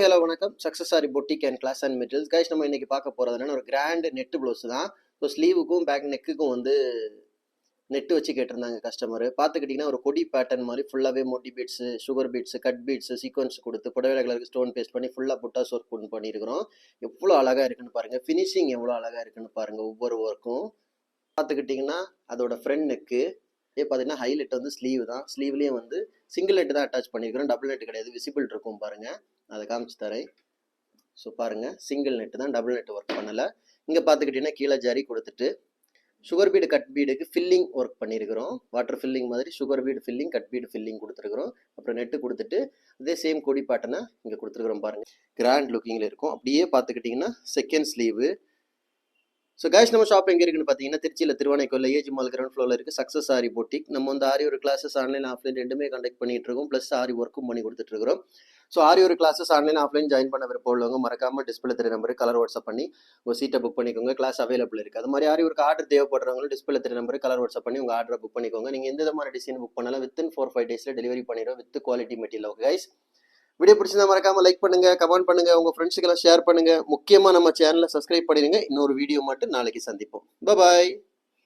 Hello வணக்கம். Success Aari boutique and class and materials guys. நம்ம இன்னைக்கு பார்க்க போகிறது என்னன்னா ஒரு கிராண்ட் நெட் ப்ளவுஸ் தான். ஸோ ஸ்லீவுக்கும் பேக் நெக்குக்கும் வந்து நெட்டு வச்சு கேட்டிருந்தாங்க கஸ்டமர். பார்த்துக்கிட்டிங்கன்னா ஒரு கொடி பேட்டர்ன் மாதிரி ஃபுல்லாகவே மோட்டி beads, sugar beads, cut beads, sequins கொடுத்து புடவை கலருக்கு ஸ்டோன் பேஸ்ட் பண்ணி ஃபுல்லாக புட்டாஸ் ஒர்க் பண்ணியிருக்கிறோம். எவ்வளோ அழகாக இருக்குன்னு பாருங்கள். ஃபினிஷிங் எவ்வளோ அழகாக இருக்குன்னு பாருங்கள். ஒவ்வொரு ஒர்க்கும் பார்த்துக்கிட்டிங்கன்னா அதோட ஃப்ரண்ட் நெக்கு பார்த்தீங்கன்னா ஹைலைட் வந்து ஸ்லீவ் தான். ஸ்லீவ்லேயும் வந்து சிங்கிள் நெட் தான் அட்டாச் பண்ணியிருக்கிறோம், டபுள் நெட் கிடையாது. விசிபிள் இருக்கும் பாருங்கள், அதை காமிச்சு தரேன். ஸோ பாருங்கள், சிங்கிள் நெட்டு தான், டபுள் நெட் ஒர்க் பண்ணலை. இங்கே பார்த்துக்கிட்டிங்கன்னா கீழே ஜரி கொடுத்துட்டு சுகர் பீடு கட் பீடுக்கு ஃபில்லிங் ஒர்க் பண்ணியிருக்கிறோம். வாட்டர் ஃபில்லிங் மாதிரி sugar bead filling, cut bead filling கொடுத்துருக்குறோம். அப்புறம் நெட்டு கொடுத்துட்டு அதே சேம் கொடி பேட்டர்னை இங்கே கொடுத்துருக்குறோம் பாருங்கள். கிராண்ட் லுக்கிங்கில் இருக்கும். அப்படியே பார்த்துக்கிட்டிங்கன்னா செகண்ட் ஸ்லீவு. ஸோ கைஸ், நம்ம ஷாப் எங்கே இருக்குன்னு பார்த்தீங்கன்னா திருச்சியில் திருவானைக்கோயில் ஏஜ் மால் கிரவுண்ட் ஃப்ளோரில் இருக்குது சக்ஸஸ் ஆரி பொட்டிக். நம்ம வந்து ஆரி ஒரு கிளாஸஸ் ஆன்லைன் ஆஃப்லைன் ரெண்டுமே கண்டக்ட் பண்ணிட்டு இருக்கோம். ப்ளஸ் ஆரி ஒர்க்கும் பண்ணி கொடுத்துட்ருக்கோம். ஸோ ஆரி ஒரு கிளாஸஸ் ஆன்லைன் ஆஃப்லைன் ஜாயின் பண்ண விருப்பம் உள்ளவங்க மறக்காமல் டிஸ்பிளே தெரிய நம்பருக்கு கலர் வாட்ஸ்அப் பண்ணி உங்கள் சீட்டை புக் பண்ணிக்கோங்க. கிளாஸ் அவைலபிள் இருக்குது. அது மாதிரி ஆரி ஒரு ஆர்டர் தேவைப்படுறவங்களும் டிஸ்பிளே தெரிய நம்பருக்கு கலர் வாட்ஸ்அப் பண்ணி உங்கள் ஆர்டரை புக் பண்ணிக்கோங்க. நீங்கள் எந்த மாதிரி டிசைன் புக் பண்ணாலும் வித்தின் 4-5 டேஸில் டெலிவரி பண்ணிடுவோம் with quality material. Okay guys, video பிடிச்சிருந்தா மறக்காம லைக் பண்ணுங்க, கமெண்ட் பண்ணுங்க, உங்க ஃப்ரெண்ட்ஸுக்கெல்லாம் ஷேர் பண்ணுங்க. முக்கியமா நம்ம சேனலை சப்ஸ்கிரைப் பண்ணிடுங்க. இன்னொரு வீடியோ மட்டும் நாளைக்கு சந்திப்போம். பாய்.